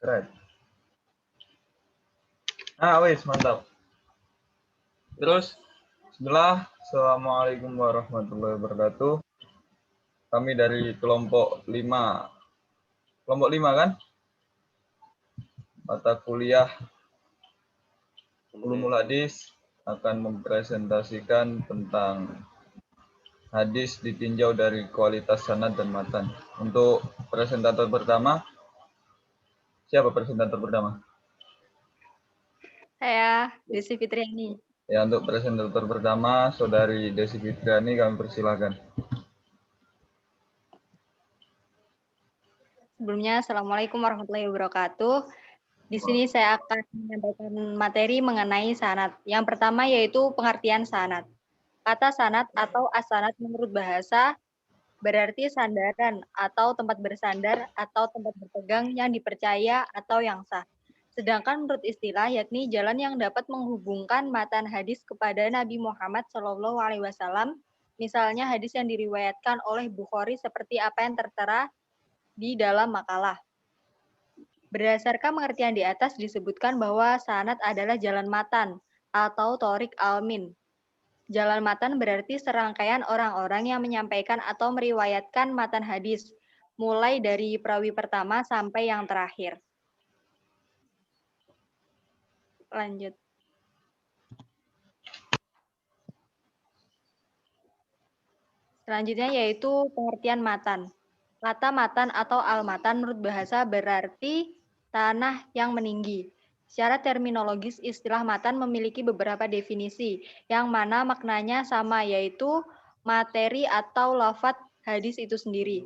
Keren. Wis mantap. Terus, bismillah. Assalamualaikum warahmatullahi wabarakatuh. Kami dari kelompok 5. Kelompok 5 kan? Mata kuliah Ulumul Hadis akan mempresentasikan tentang hadis ditinjau dari kualitas sanad dan matan. Untuk presentator pertama, siapa presentator pertama? Saya, Desi Fitriani. Ya, untuk presentator pertama, Saudari Desi Fitriani, kami persilakan. Sebelumnya, Assalamualaikum warahmatullahi wabarakatuh. Di sini saya akan menyampaikan materi mengenai sanad. Yang pertama yaitu pengertian sanad. Kata sanad atau as-sanad menurut bahasa berarti sandaran atau tempat bersandar atau tempat berpegang yang dipercaya atau yang sah. Sedangkan menurut istilah yakni jalan yang dapat menghubungkan matan hadis kepada Nabi Muhammad SAW. Misalnya hadis yang diriwayatkan oleh Bukhari seperti apa yang tertera di dalam makalah. Berdasarkan pengertian di atas disebutkan bahwa sanad adalah jalan matan atau torik almin. Jalan matan berarti serangkaian orang-orang yang menyampaikan atau meriwayatkan matan hadis, mulai dari perawi pertama sampai yang terakhir. Lanjut. Selanjutnya yaitu pengertian matan. Kata matan atau al-matan menurut bahasa berarti tanah yang meninggi. Secara terminologis, istilah matan memiliki beberapa definisi, yang mana maknanya sama, yaitu materi atau lafadz hadis itu sendiri.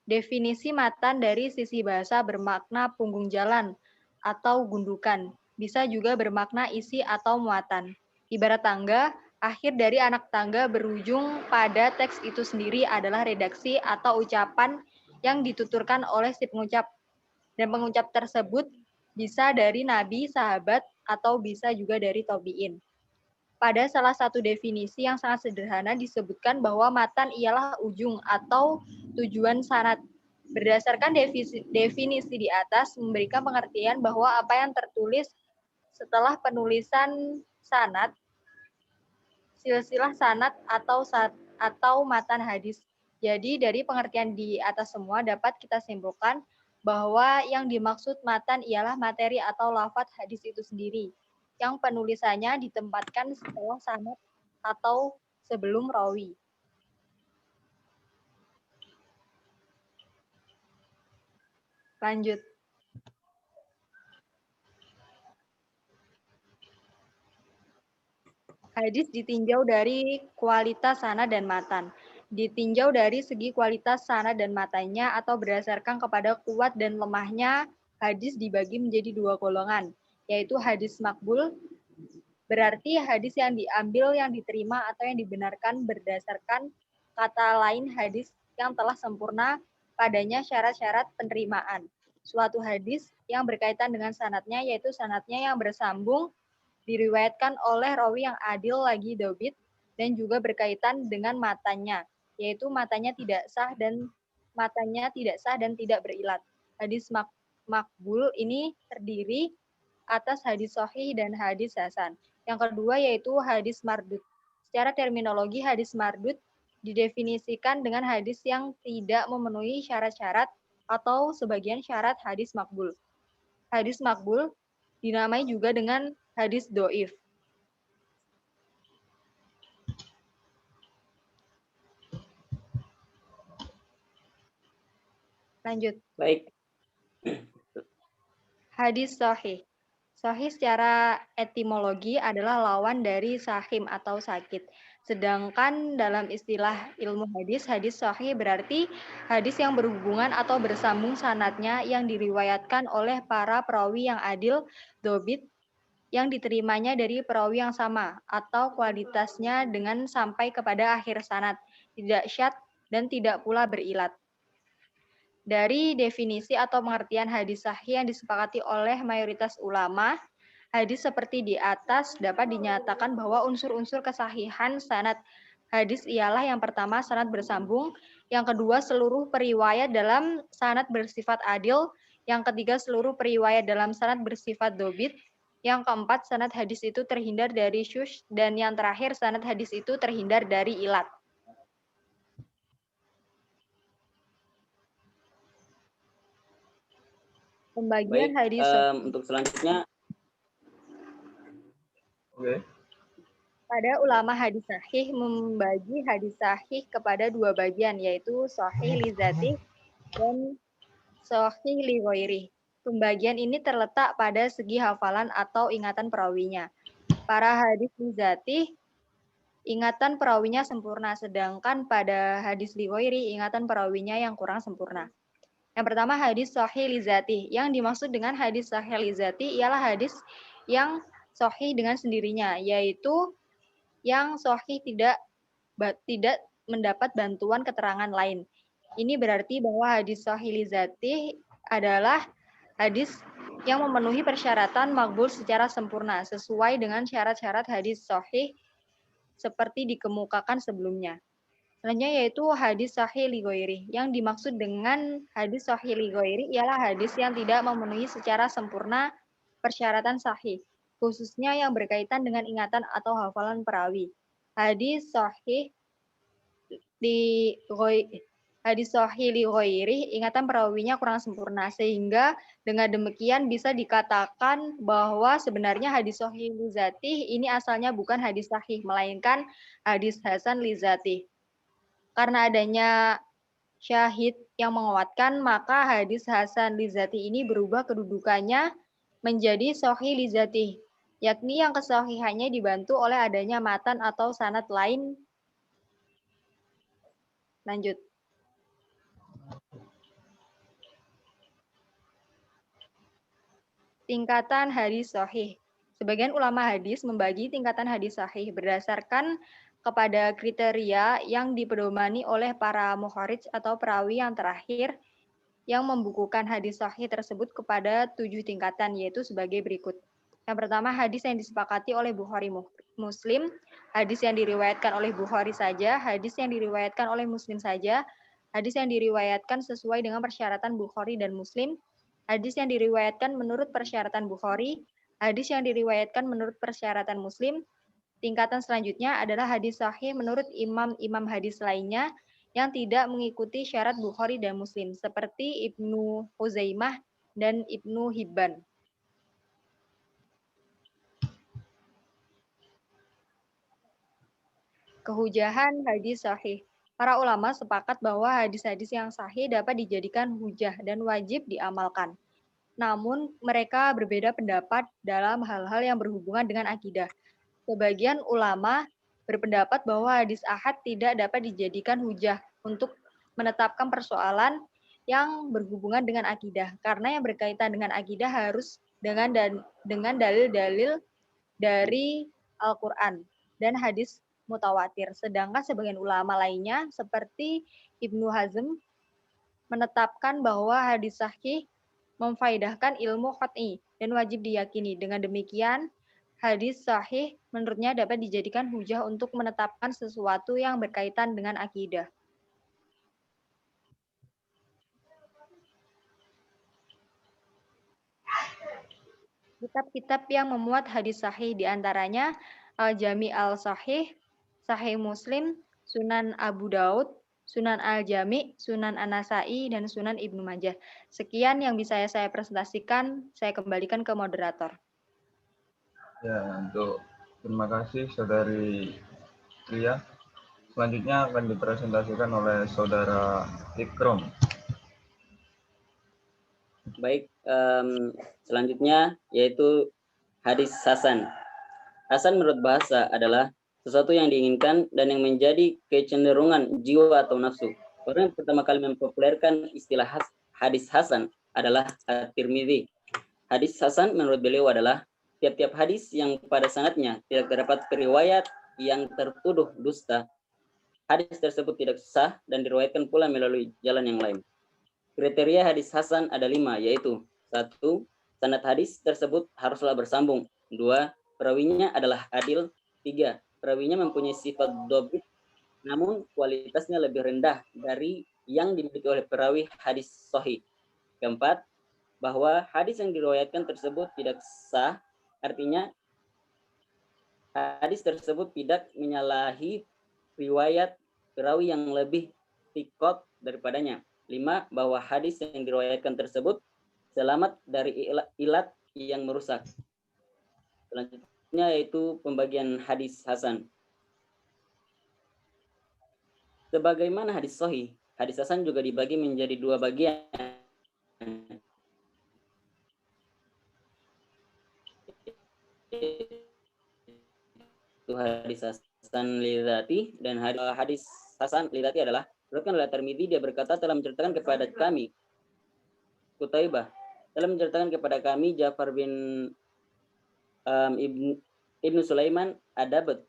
Definisi matan dari sisi bahasa bermakna punggung jalan atau gundukan. Bisa juga bermakna isi atau muatan. Ibarat tangga, akhir dari anak tangga berujung pada teks itu sendiri adalah redaksi atau ucapan yang dituturkan oleh si pengucap. Dan pengucap tersebut bisa dari nabi, sahabat, atau bisa juga dari tabi'in. Pada salah satu definisi yang sangat sederhana disebutkan bahwa matan ialah ujung atau tujuan sanad. Berdasarkan definisi di atas memberikan pengertian bahwa apa yang tertulis setelah penulisan sanad, silsilah sanad atau matan hadis. Jadi dari pengertian di atas semua dapat kita simpulkan bahwa yang dimaksud matan ialah materi atau lafadz hadis itu sendiri, yang penulisannya ditempatkan setelah sanad atau sebelum rawi. Lanjut. Hadis ditinjau dari kualitas sanad dan matan. Ditinjau dari segi kualitas sanad dan matanya atau berdasarkan kepada kuat dan lemahnya, hadis dibagi menjadi dua golongan, yaitu hadis makbul, berarti hadis yang diambil, yang diterima, atau yang dibenarkan berdasarkan kata lain hadis yang telah sempurna padanya syarat-syarat penerimaan. Suatu hadis yang berkaitan dengan sanadnya, yaitu sanadnya yang bersambung, diriwayatkan oleh rawi yang adil lagi dobit, dan juga berkaitan dengan matanya, yaitu matanya tidak sah dan tidak berilat. Hadis makbul ini terdiri atas hadis sahih dan hadis hasan. Yang kedua yaitu hadis mardud. Secara terminologi hadis mardud didefinisikan dengan hadis yang tidak memenuhi syarat-syarat atau sebagian syarat hadis makbul. Hadis makbul dinamai juga dengan hadis doif. Lanjut. Baik. Hadis sahih. Sahih secara etimologi adalah lawan dari sahim atau sakit. Sedangkan dalam istilah ilmu hadis, hadis sahih berarti hadis yang berhubungan atau bersambung sanadnya yang diriwayatkan oleh para perawi yang adil, dobit, yang diterimanya dari perawi yang sama, atau kualitasnya dengan sampai kepada akhir sanad, tidak syad dan tidak pula berilat. Dari definisi atau pengertian hadis sahih yang disepakati oleh mayoritas ulama, hadis seperti di atas dapat dinyatakan bahwa unsur-unsur kesahihan sanad hadis ialah yang pertama sanad bersambung, yang kedua seluruh periwayat dalam sanad bersifat adil, Yang ketiga, seluruh periwayat dalam sanad bersifat dobit. Yang keempat, sanad hadis itu terhindar dari syush. Dan yang terakhir, sanad hadis itu terhindar dari ilat. Pembagian Baik, hadis untuk selanjutnya. Oke. pada ulama hadis sahih membagi hadis sahih kepada dua bagian, yaitu sahih li dzatih dan sahih li ghairi. Pembagian ini terletak pada segi hafalan atau ingatan perawinya. Para hadis li dzatih, ingatan perawinya sempurna, sedangkan pada hadis li ghairi, ingatan perawinya yang kurang sempurna. Yang pertama, hadis sahih li dzatih. Yang dimaksud dengan hadis sahih li dzatih ialah hadis yang sahih dengan sendirinya, yaitu yang sahih tidak mendapat bantuan keterangan lain. Ini berarti bahwa hadis sahih li dzatih adalah hadis yang memenuhi persyaratan makbul secara sempurna sesuai dengan syarat-syarat hadis sahih seperti dikemukakan sebelumnya. Selanjutnya yaitu hadis sahih li ghairi. Yang dimaksud dengan hadis sahih li ghairi ialah hadis yang tidak memenuhi secara sempurna persyaratan sahih, khususnya yang berkaitan dengan ingatan atau hafalan perawi. Hadis sahih li ghairi, ingatan perawinya kurang sempurna, sehingga dengan demikian bisa dikatakan bahwa sebenarnya hadis sahih li dzatih ini asalnya bukan hadis sahih, melainkan hadis hasan li dzatih. Karena adanya syahid yang menguatkan, maka hadis hasan li dzatih ini berubah kedudukannya menjadi sahih li dzatih, yakni yang kesahihannya dibantu oleh adanya matan atau sanad lain. Lanjut. Tingkatan hadis sahih. Sebagian ulama hadis membagi tingkatan hadis sahih berdasarkan kepada kriteria yang dipedomani oleh para mukharij atau perawi yang terakhir yang membukukan hadis sahih tersebut kepada 7 tingkatan, yaitu sebagai berikut. Yang pertama, hadis yang disepakati oleh Bukhari Muslim, hadis yang diriwayatkan oleh Bukhari saja, hadis yang diriwayatkan oleh Muslim saja, hadis yang diriwayatkan sesuai dengan persyaratan Bukhari dan Muslim, hadis yang diriwayatkan menurut persyaratan Bukhari, hadis yang diriwayatkan menurut persyaratan Muslim. Tingkatan selanjutnya adalah hadis sahih menurut imam-imam hadis lainnya yang tidak mengikuti syarat Bukhari dan Muslim, seperti Ibnu Huzaimah dan Ibnu Hibban. Kehujahan hadis sahih. Para ulama sepakat bahwa hadis-hadis yang sahih dapat dijadikan hujah dan wajib diamalkan. Namun, mereka berbeda pendapat dalam hal-hal yang berhubungan dengan akidah. Sebagian ulama berpendapat bahwa hadis ahad tidak dapat dijadikan hujah untuk menetapkan persoalan yang berhubungan dengan akidah, karena yang berkaitan dengan akidah harus dengan dalil-dalil dari Al-Quran dan hadis mutawatir. Sedangkan sebagian ulama lainnya seperti Ibnu Hazm menetapkan bahwa hadis sahih memfaidahkan ilmu qat'i dan wajib diyakini. Dengan demikian, hadis sahih menurutnya dapat dijadikan hujah untuk menetapkan sesuatu yang berkaitan dengan akidah. Kitab-kitab yang memuat hadis sahih diantaranya Al-Jami' al-Sahih, Sahih Muslim, Sunan Abu Daud, Sunan Al-Jami', Sunan An-Nasai, dan Sunan Ibnu Majah. Sekian yang bisa saya presentasikan, saya kembalikan ke moderator. Ya, terima kasih Saudari Ria. Selanjutnya akan dipresentasikan oleh Saudara Ikrom. Baik, selanjutnya yaitu hadis hasan. Hasan menurut bahasa adalah sesuatu yang diinginkan dan yang menjadi kecenderungan jiwa atau nafsu. Orang yang pertama kali mempopulerkan istilah hadis hasan adalah At-Tirmidzi. Hadis hasan menurut beliau adalah tiap-tiap hadis yang pada sanadnya tidak terdapat riwayat yang tertuduh dusta. Hadis tersebut tidak sah dan diriwayatkan pula melalui jalan yang lain. Kriteria hadis hasan ada 5, yaitu 1. Sanad hadis tersebut haruslah bersambung. 2. Perawinya adalah adil. 3. Perawinya mempunyai sifat dhabit, namun kualitasnya lebih rendah dari yang dimiliki oleh perawi hadis sahih. 4. bahwa hadis yang diriwayatkan tersebut tidak sah, artinya hadis tersebut tidak menyalahi riwayat perawi yang lebih thiqat daripadanya. 5. Bahwa hadis yang diriwayatkan tersebut selamat dari ilat yang merusak. Selanjutnya yaitu pembagian hadis hasan. Sebagaimana hadis sahih, hadis hasan juga dibagi menjadi dua bagian. Itu hadis hasan lidzati, dan hadis hasan lidzati adalah diriwayatkan oleh Tirmidzi. Dia berkata telah menceritakan kepada kami Qutaibah, telah menceritakan kepada kami Ja'far bin Ibnu Sulaiman Adabat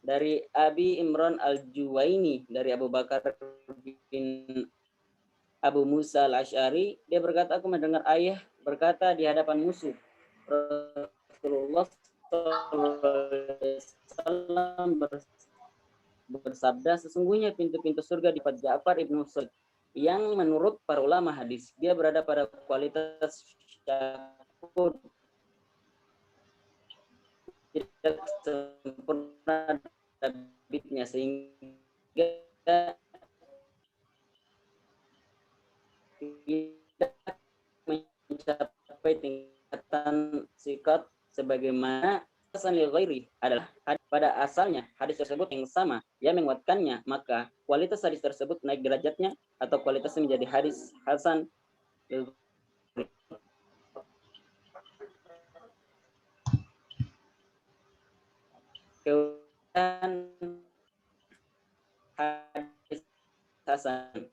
dari Abi Imran Al-Juwaini dari Abu Bakar bin Abu Musa Al-Asy'ari. Dia berkata, aku mendengar ayah berkata di hadapan musuh Rasulullah SAW bersabda, sesungguhnya pintu-pintu surga di Ja'far ibnu Sulaim yang menurut para ulama hadis dia berada pada kualitas syakur, tidak sempurna dabitnya, sehingga tidak mencapai tingkatan sikat sebagaimana hasan li ghairi adalah pada asalnya hadis tersebut yang sama yang menguatkannya, maka kualitas hadis tersebut naik derajatnya atau kualitasnya menjadi hadis hasan. Kemudian hadis hasan,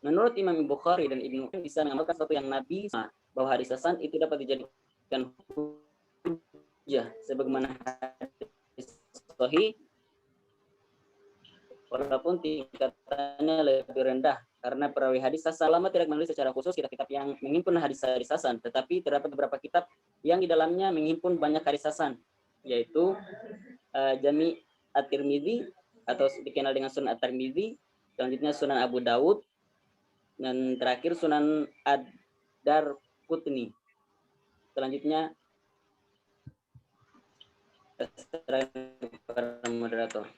menurut Imam Bukhari dan Ibnu bisa mengamalkan sesuatu yang Nabi bahwa hadis hasan itu dapat dijadikan hujjah sebagaimana hadis sahih walaupun tingkatannya lebih rendah, karena perawi hadis hasan lama tidak menulis secara khusus kitab-kitab yang menghimpun hadis hasan, tetapi terdapat beberapa kitab yang di dalamnya menghimpun banyak hadis hasan, yaitu Jami' At-Tirmidzi atau dikenal dengan Sunan At-Tirmidzi, selanjutnya Sunan Abu Dawud, dan terakhir Sunan Ad-Darqutni. Selanjutnya moderator.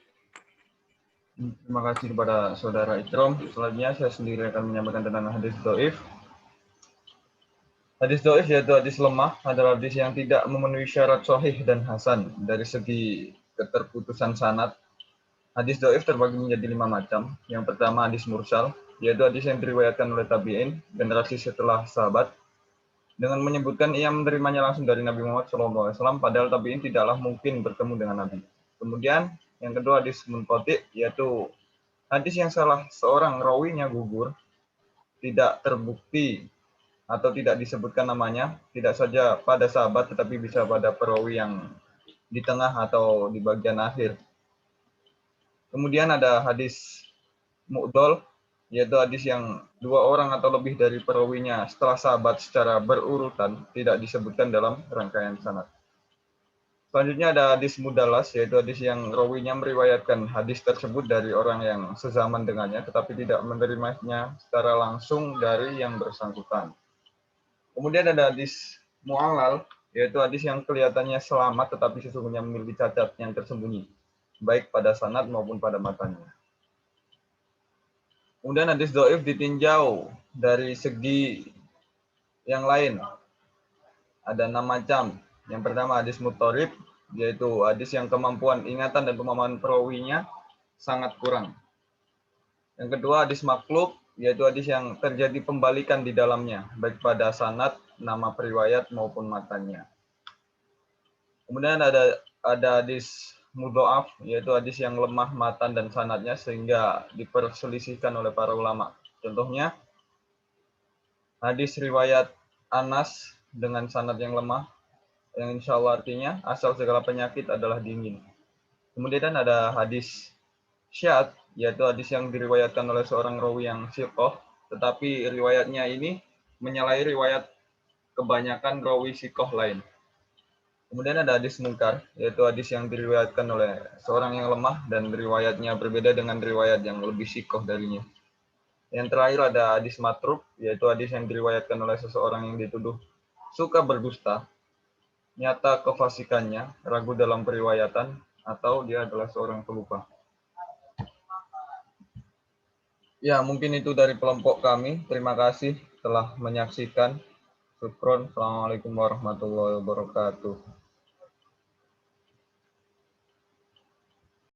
Terima kasih kepada Saudara Ikrom. Selanjutnya saya sendiri akan menyampaikan tentang hadis dhaif. Hadis dhaif yaitu hadis lemah adalah hadis yang tidak memenuhi syarat sahih dan hasan dari segi keterputusan sanad. Hadis dhaif terbagi menjadi 5 macam. Yang pertama hadis mursal, yaitu hadis yang diriwayatkan oleh tabi'in, generasi setelah sahabat, dengan menyebutkan ia menerimanya langsung dari Nabi Muhammad SAW, padahal tabi'in tidaklah mungkin bertemu dengan Nabi. Kemudian yang kedua hadis munqati', yaitu hadis yang salah seorang rawinya gugur, tidak terbukti atau tidak disebutkan namanya, tidak saja pada sahabat tetapi bisa pada perawi yang di tengah atau di bagian akhir. Kemudian ada hadis mu'dol, yaitu hadis yang 2 orang atau lebih dari perawinya setelah sahabat secara berurutan tidak disebutkan dalam rangkaian sanad. Selanjutnya ada hadis mudalas, yaitu hadis yang rawinya meriwayatkan hadis tersebut dari orang yang sezaman dengannya tetapi tidak menerimanya secara langsung dari yang bersangkutan. Kemudian ada hadis mu'allal, yaitu hadis yang kelihatannya selamat tetapi sesungguhnya memiliki cacat yang tersembunyi, baik pada sanad maupun pada matanya. Kemudian hadis dhaif ditinjau dari segi yang lain. Ada 6 macam. Yang pertama hadis muttarib, yaitu hadis yang kemampuan ingatan dan pemahaman perawinya sangat kurang. Yang kedua hadis maklub, yaitu hadis yang terjadi pembalikan di dalamnya, baik pada sanad, nama periwayat maupun matanya. Kemudian ada hadis mudhoaf, yaitu hadis yang lemah matan dan sanadnya sehingga diperselisihkan oleh para ulama. Contohnya hadis riwayat Anas dengan sanad yang lemah, yang insya Allah artinya asal segala penyakit adalah dingin. Kemudian ada hadis syadz, yaitu hadis yang diriwayatkan oleh seorang rawi yang siqah, tetapi riwayatnya ini menyalahi riwayat kebanyakan rawi siqah lain. Kemudian ada hadis munkar, yaitu hadis yang diriwayatkan oleh seorang yang lemah dan riwayatnya berbeda dengan riwayat yang lebih siqah darinya. Yang terakhir ada hadis matruk, yaitu hadis yang diriwayatkan oleh seseorang yang dituduh suka berdusta, nyata kefasikannya, ragu dalam periwayatan, atau dia adalah seorang pelupa. Ya, mungkin itu dari kelompok kami. Terima kasih telah menyaksikan. Syukron. Assalamualaikum warahmatullahi wabarakatuh.